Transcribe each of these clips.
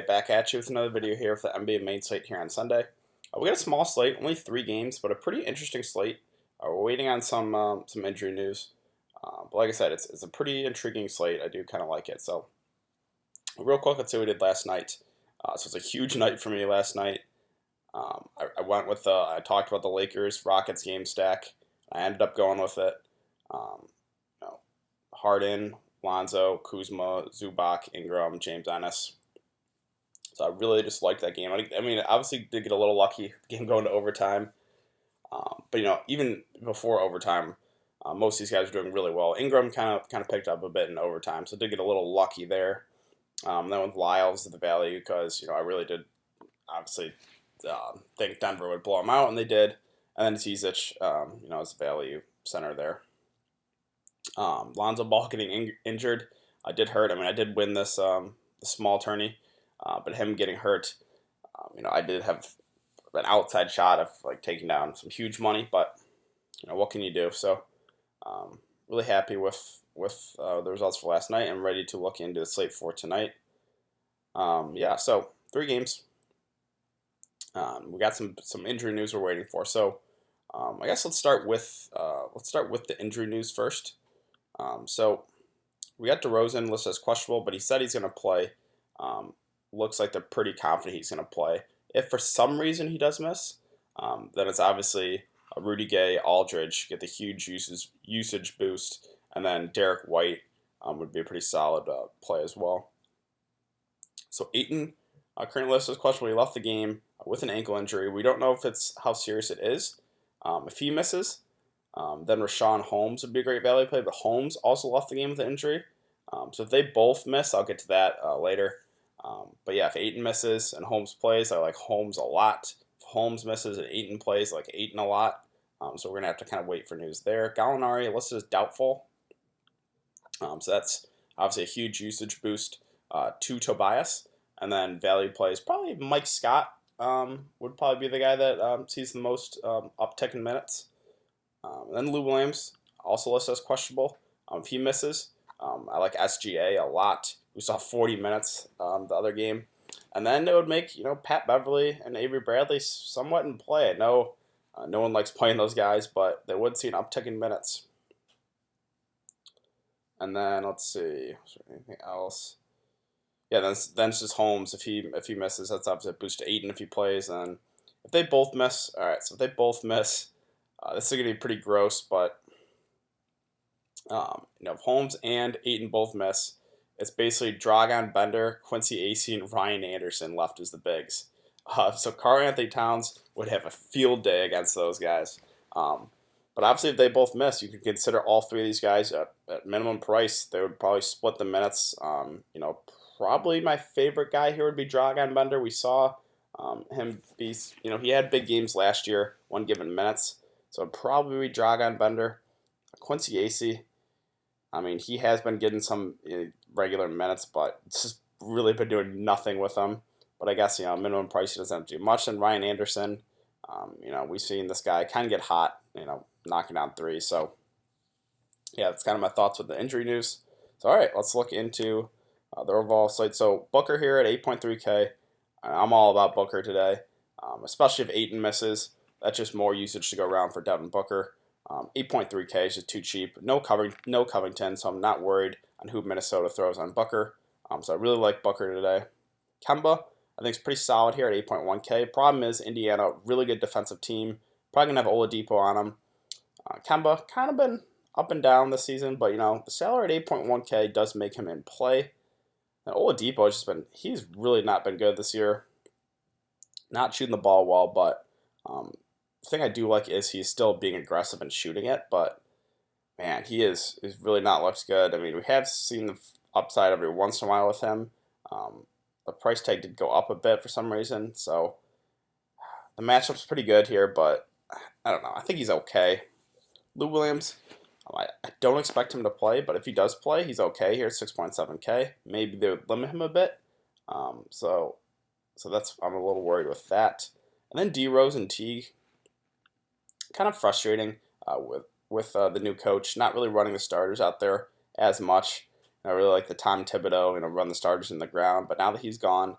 Back at you with another video here for the NBA main slate here on Sunday. We got a small slate, only 3 games, but a pretty interesting slate. We're waiting on some injury news, but like I said, it's a pretty intriguing slate. I do kind of like it. So, real quick, let's see what we did last night. So it's a huge night for me last night. I went with I talked about the Lakers Rockets game stack. I ended up going with it. Harden, Lonzo, Kuzma, Zubac, Ingram, James Ennis. So I really just liked that game. I mean, obviously did get a little lucky, the game going to overtime. But even before overtime, most of these guys were doing really well. Ingram kind of picked up a bit in overtime, so did get a little lucky there. Then with Lyles at the value, because I really did obviously think Denver would blow them out, and they did. And then Zizic, as the value center there. Lonzo Ball getting injured did hurt. I mean, I did win this the small tourney, but him getting hurt, I did have an outside shot of taking down some huge money. But what can you do? So really happy with the results for last night. I'm ready to look into the slate for tonight. So 3 games. We got some injury news we're waiting for. So I guess let's start with the injury news first. So we got DeRozan listed as questionable, but he said he's going to play. Looks like they're pretty confident he's going to play. If for some reason he does miss, then it's obviously a Rudy Gay, Aldridge get the huge usage boost, and then Derrick White would be a pretty solid play as well. So Ayton currently listed as questionable. He left the game with an ankle injury. We don't know if how serious it is. If he misses, then Richaun Holmes would be a great value play, but Holmes also left the game with an injury. So if they both miss, I'll get to that later. But yeah, if Ayton misses and Holmes plays, I like Holmes a lot. If Holmes misses and Ayton plays, I like Ayton a lot. So we're going to have to kind of wait for news there. Gallinari listed as doubtful. So that's obviously a huge usage boost to Tobias. And then value plays, probably Mike Scott would probably be the guy that sees the most uptick in minutes. And then Lou Williams, also listed as questionable. If he misses, I like SGA a lot. We saw 40 minutes the other game. And then it would make Pat Beverly and Avery Bradley somewhat in play. I know no one likes playing those guys, but they would see an uptick in minutes. And then let's see, is there anything else? Yeah, then it's just Holmes. If he misses, that's obviously a boost to Ayton if he plays. And if they both miss, all right. So if they both miss, this is going to be pretty gross. But if Holmes and Ayton both miss, it's basically Dragan Bender, Quincy AC, and Ryan Anderson left as the bigs. So Karl-Anthony Towns would have a field day against those guys. But obviously, if they both miss, you could consider all 3 of these guys at minimum price. They would probably split the minutes. Probably my favorite guy here would be Dragan Bender. We saw him be, he had big games last year, 1 given minutes. So it'd probably be Dragan Bender. Quincy AC, I mean, he has been getting some regular minutes, but it's just really been doing nothing with them. But I guess, minimum price, he doesn't have to do much. And Ryan Anderson, we've seen this guy kind of get hot, knocking down 3. So, yeah, that's kind of my thoughts with the injury news. So, all right, let's look into the overall slate. So, Booker here at 8.3K. I'm all about Booker today, especially if Ayton misses. That's just more usage to go around for Devin Booker. 8.3K is just too cheap. No Covington, so I'm not worried on who Minnesota throws on Booker. So I really like Booker today. Kemba, I think, is pretty solid here at 8.1K. Problem is Indiana, really good defensive team. Probably going to have Oladipo on him. Kemba, kind of been up and down this season, but, the salary at 8.1K does make him in play. And Oladipo has he's really not been good this year. Not shooting the ball well, but the thing I do like is he's still being aggressive and shooting it, but man, he's really not looks good. I mean, we have seen the upside every once in a while with him. The price tag did go up a bit for some reason, so the matchup's pretty good here, but I don't know. I think he's okay. Lou Williams, I don't expect him to play, but if he does play, he's okay here at 6.7K. Maybe they would limit him a bit. So I'm a little worried with that. And then DeRozan Teague, kind of frustrating with the new coach, not really running the starters out there as much. I really like the Tom Thibodeau, run the starters in the ground. But now that he's gone,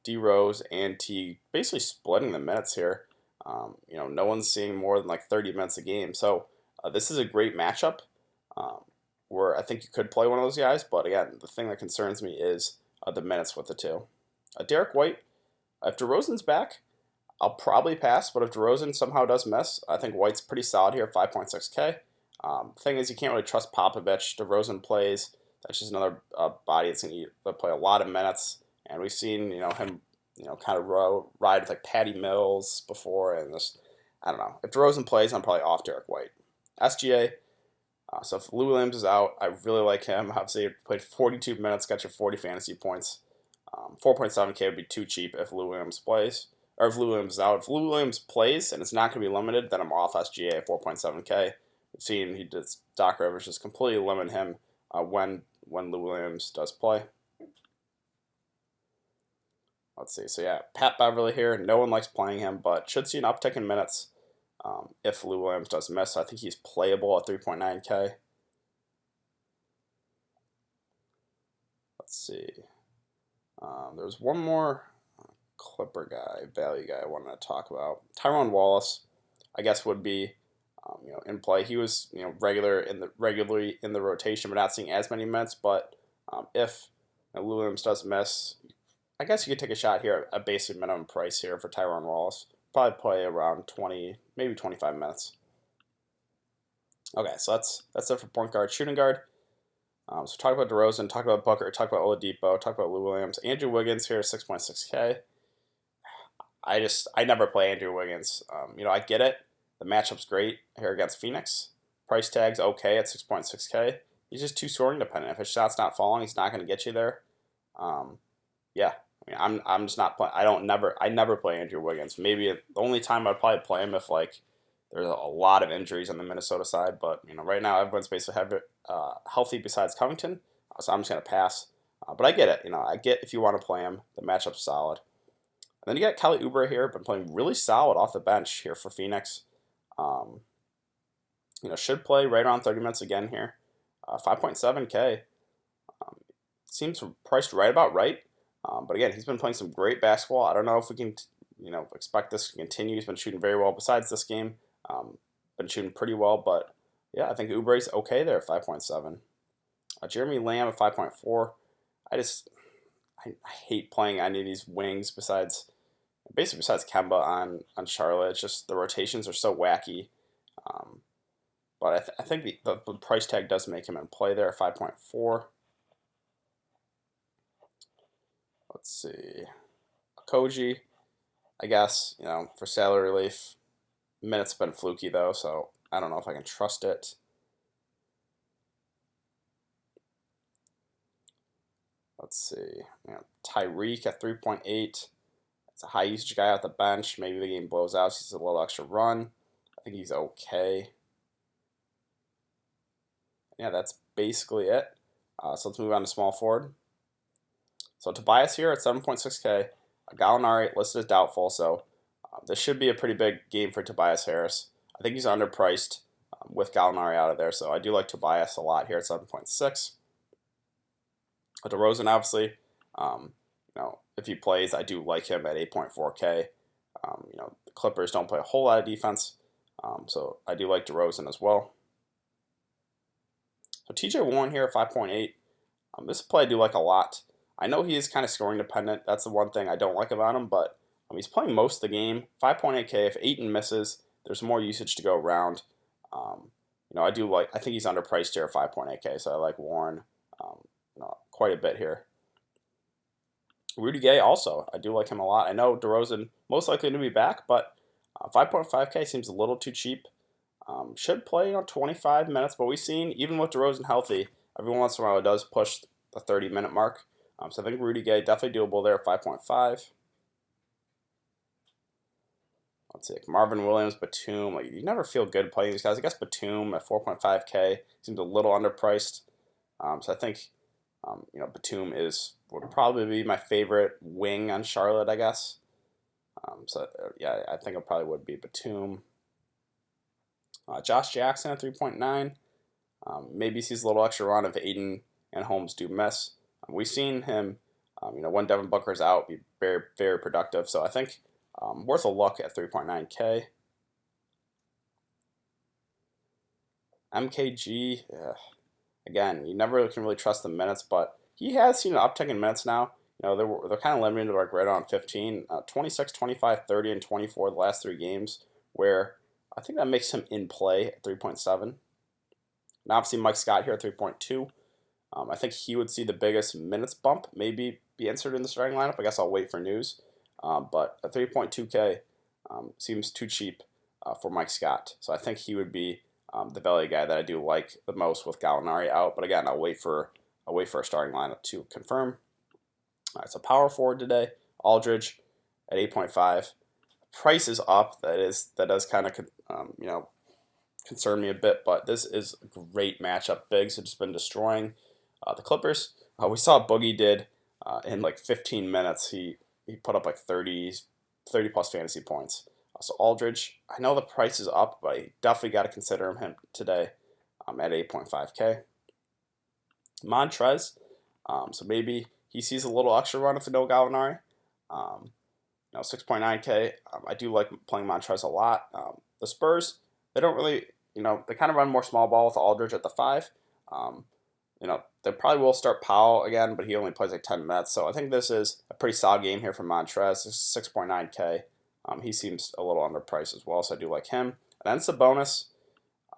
DROZ and T basically splitting the minutes here. You know, no one's seeing more than like 30 minutes a game. So this is a great matchup where I think you could play one of those guys. But again, the thing that concerns me is the minutes with the two. Derek White, if DeRozan's back, I'll probably pass. But if DeRozan somehow does miss, I think White's pretty solid here, 5.6K. Thing is, you can't really trust Popovich. DeRozan plays. That's just another body that's going to play a lot of minutes. And we've seen, you know, him, you know, kind of ride with like Patty Mills before, and this, I don't know. If DeRozan plays, I'm probably off Derek White. SGA. So if Lou Williams is out, I really like him. Obviously, he played 42 minutes, got you 40 fantasy points. 4.7K would be too cheap if Lou Williams plays, or if Lou Williams is out. If Lou Williams plays and it's not going to be limited, then I'm off SGA at 4.7K. We've seen Doc Rivers just completely limit him when Lou Williams does play. Let's see. So yeah, Pat Beverly here. No one likes playing him, but should see an uptick in minutes if Lou Williams does miss. So I think he's playable at 3.9K. Let's see. There's one more Clipper guy, value guy I wanted to talk about. Tyrone Wallace, I guess, would be you know, in play. He was, you know, regularly in the rotation, but not seeing as many minutes. But if you know, Lou Williams does miss, I guess you could take a shot here at a basic minimum price here for Tyrone Wallace. Probably play around 20, maybe 25 minutes. Okay, so that's it for point guard, shooting guard. So talk about DeRozan, talk about Booker, talk about Oladipo, talk about Lou Williams. Andrew Wiggins here, 6.6K. I never play Andrew Wiggins. You know, I get it. The matchup's great here against Phoenix. Price tag's okay at 6.6K. He's just too scoring dependent. If his shot's not falling, he's not going to get you there. Yeah, I mean, I'm just not playing. I never play Andrew Wiggins. Maybe the only time I'd probably play him if like there's a lot of injuries on the Minnesota side. But you know, right now everyone's basically healthy besides Covington, so I'm just gonna pass. But I get it. You know, I get if you want to play him. The matchup's solid. And then you got Kelly Oubre here, been playing really solid off the bench here for Phoenix. You know, should play right around 30 minutes again here. 5.7K. Seems priced right about right. But again, he's been playing some great basketball. I don't know if we can, you know, expect this to continue. He's been shooting very well besides this game. Been shooting pretty well, but yeah, I think Oubre's okay there at 5.7. Jeremy Lamb at 5.4. I hate playing any of these wings besides Kemba on Charlotte. It's just the rotations are so wacky. But I think the price tag does make him in play there at 5.4. Let's see. Koji, I guess, you know, for salary relief. Minutes been fluky though, so I don't know if I can trust it. Let's see. You know, TYREKE at 3.8. It's a high usage guy off the bench. Maybe the game blows out. He's a little extra run. I think he's okay. Yeah, that's basically it. So let's move on to small forward. So Tobias here at 7.6K. Gallinari listed as doubtful, so this should be a pretty big game for Tobias Harris. I think he's underpriced with Gallinari out of there, so I do like Tobias a lot here at 7.6. DeRozan, obviously, you know, if he plays, I do like him at 8.4K. You know, the Clippers don't play a whole lot of defense, so I do like DeRozan as well. So TJ Warren here at 5.8. This play I do like a lot. I know he is kind of scoring dependent. That's the one thing I don't like about him, but he's playing most of the game. 5.8K. If Ayton misses, there's more usage to go around. You know, I think he's underpriced here at 5.8K, so I like Warren you know, quite a bit here. Rudy Gay also, I do like him a lot. I know DeRozan most likely to be back, but 5.5K seems a little too cheap. Should play, you know, 25 minutes, but we've seen even with DeRozan healthy, every once in a while it does push the 30-minute mark. So I think Rudy Gay definitely doable there at 5.5. Let's see, Marvin Williams, Batum. Like, you never feel good playing these guys. I guess Batum at 4.5K seems a little underpriced. So I think you know, Batum would probably be my favorite wing on Charlotte, I guess. So yeah, I think it probably would be Batum. Josh Jackson at 3.9. Maybe sees a little extra run if Aiden and Holmes do miss. We've seen him When Devin Booker's out, be very, very productive. So I think worth a look at 3.9K. MKG, again, you never can really trust the minutes, but he has seen an uptick in minutes now. They're kind of limited to like right around 15, 26, 25, 30, and 24 the last 3 games, where I think that makes him in play at 3.7. And obviously Mike Scott here at 3.2. I think he would see the biggest minutes bump, maybe be inserted in the starting lineup. I guess I'll wait for news. But a 3.2K seems too cheap for Mike Scott. So I think he would be the value guy that I do like the most with Gallinari out. But again, I'll wait for a starting lineup to confirm. All right, so power forward today, Aldridge at 8.5. Price is up. That does kind of concern me a bit, but this is a great matchup. Bigs have just been destroying the Clippers. We saw what Boogie did in like 15 minutes. He put up like 30 plus fantasy points. So Aldridge, I know the price is up, but you definitely got to consider him today at 8.5K. Montrez, so maybe he sees a little extra run if no Gallinari. 6.9K. I do like playing Montrez a lot. The Spurs, they don't really, they kind of run more small ball with Aldridge at the 5. They probably will start Powell again, but he only plays like 10 minutes. So I think this is a pretty solid game here from Montrez. This is 6.9K. He seems a little underpriced as well, so I do like him. And then Sabonis,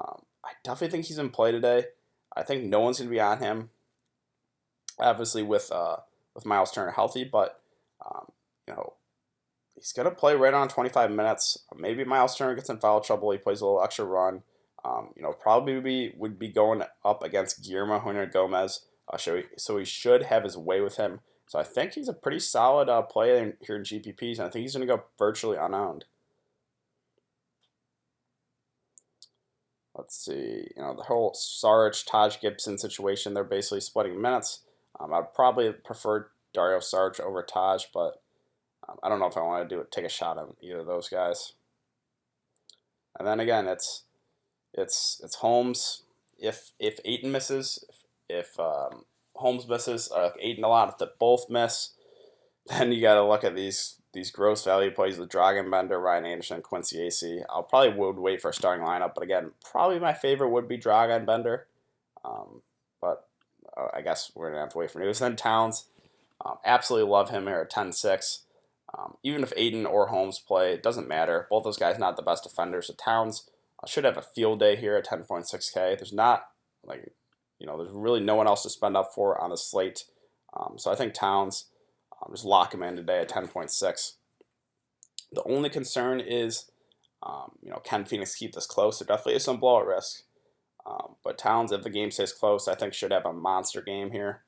I definitely think he's in play today. I think no one's going to be on him, obviously with Miles Turner healthy, but he's going to play right on 25 minutes. Maybe Miles Turner gets in foul trouble. He plays a little extra run. Probably would be going up against Guillermo Hernangomez. So he should have his way with him. So I think he's a pretty solid play here in GPPs, and I think he's going to go virtually unowned. Let's see, the whole Saric, Taj Gibson situation, they're basically splitting minutes. I'd probably prefer Dario Saric over Taj, but I don't know if I want to take a shot on either of those guys. And then again, it's Holmes. If Ayton misses, if Holmes misses, Ayton a lot. If they both miss, then you got to look at these gross value plays with Dragan Bender, Ryan Anderson, and Quincy AC. I'll probably would wait for a starting lineup, but again, probably my favorite would be Dragan Bender. But I guess we're gonna have to wait for news. Then Towns, absolutely love him here at 10.6. Even if Ayton or Holmes play, it doesn't matter. Both those guys not the best defenders. So Towns should have a field day here at 10.6K. There's not there's really no one else to spend up for on the slate. So I think Towns, just lock him in today at 10.6. The only concern is, can Phoenix keep this close? There definitely is some blowout risk. But Towns, if the game stays close, I think should have a monster game here.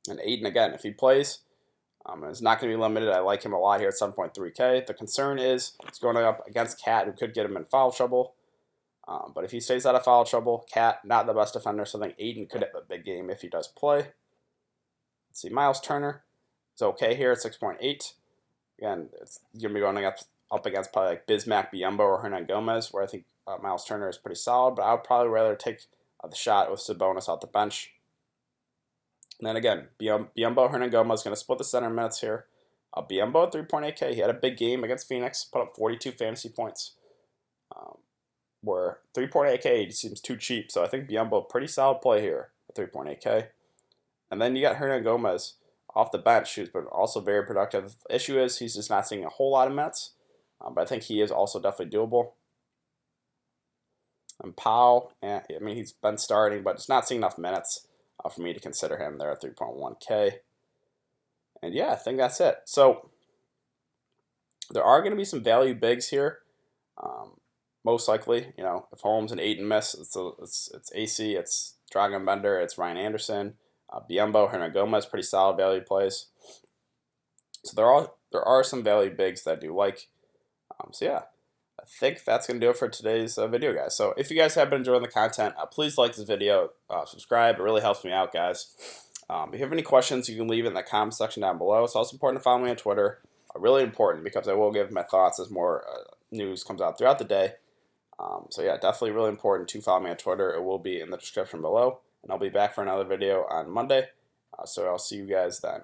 And Ayton, again, if he plays, it's not going to be limited. I like him a lot here at 7.3K. The concern is he's going up against Cat, who could get him in foul trouble. But if he stays out of foul trouble, Cat, not the best defender, so I think Ayton could have a big game if he does play. Let's see, Miles Turner is okay here at 6.8. Again, it's going to be going up against probably like Bismack Biyombo or Hernangomez, where I think Miles Turner is pretty solid, but I would probably rather take the shot with Sabonis out the bench. And then again, Biyombo Hernangomez is going to split the center minutes here. Biyombo at 3.8K, he had a big game against Phoenix, put up 42 fantasy points. Where 3.8K seems too cheap, so I think Biyombo pretty solid play here at 3.8K. And then you got Hernangomez off the bench, who's been also very productive. The issue is he's just not seeing a whole lot of minutes, but I think he is also definitely doable. And Powell, he's been starting, but just not seeing enough minutes for me to consider him there at 3.1K. And yeah, I think that's it. So there are going to be some value bigs here. Most likely, if Holmes and Ayton miss, it's AC, it's Dragan Bender, it's Ryan Anderson, Biyombo, Hernangomez, pretty solid value plays. So there are some value bigs that I do like. So yeah, I think that's going to do it for today's video, guys. So if you guys have been enjoying the content, please like this video, subscribe. It really helps me out, guys. If you have any questions, you can leave it in the comment section down below. It's also important to follow me on Twitter. Really important because I will give my thoughts as more news comes out throughout the day. So yeah, definitely really important to follow me on Twitter. It will be in the description below. And I'll be back for another video on Monday. So I'll see you guys then.